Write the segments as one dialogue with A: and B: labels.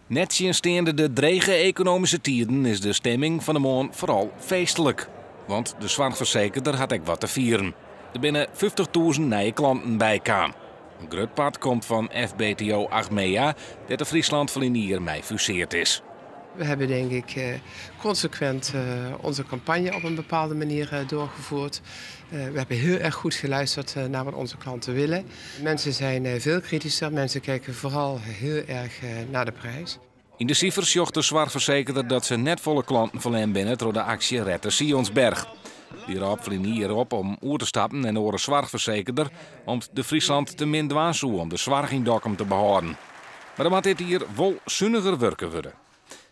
A: Net sindssteende de drege economische tijden is de stemming van de morgen vooral feestelijk. Want de zorgverzekerder had ik wat te vieren. Er binnen 50.000 nieuwe klanten bijkwamen. Een groot pad komt van FBTO Achmea, dat de Friesland hier mee fuseerd is.
B: We hebben denk ik consequent onze campagne op een bepaalde manier doorgevoerd. We hebben heel erg goed geluisterd naar wat onze klanten willen. Mensen zijn veel kritischer, mensen kijken vooral heel erg naar de prijs.
A: In de cijfers zocht de zorgverzekerder dat ze net volle klanten verleen binnen door de actie Red de Sionsberg. Die raap hierop om oer te stappen en door de zorgverzekerder om de Friesland te min dwaan om de zorg in Dokkum te behouden. Maar dan moet dit hier wel zonniger werken worden.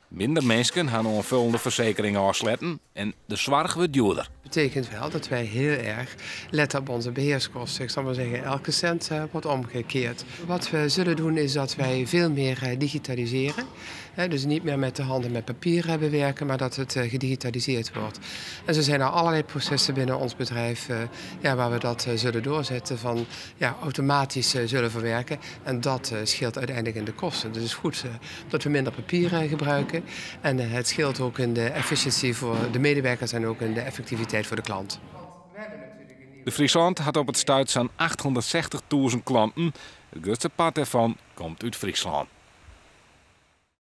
A: Minder mensen gaan onvullende verzekeringen afsletten en de zorg wordt duurder.
B: Dat betekent wel dat wij heel erg letten op onze beheerskosten. Ik zal maar zeggen, elke cent wordt omgekeerd. Wat we zullen doen is dat wij veel meer digitaliseren. Dus niet meer met de handen met papier bewerken, maar dat het gedigitaliseerd wordt. En zo zijn er allerlei processen binnen ons bedrijf waar we dat zullen doorzetten, van automatisch zullen verwerken. En dat scheelt uiteindelijk in de kosten. Dus het is goed dat we minder papier gebruiken. En het scheelt ook in de efficiëntie voor de medewerkers en ook in de effectiviteit voor de klant.
A: De Friesland had op het stuit zo'n 860.000 klanten. Het grootste part daarvan komt uit Friesland.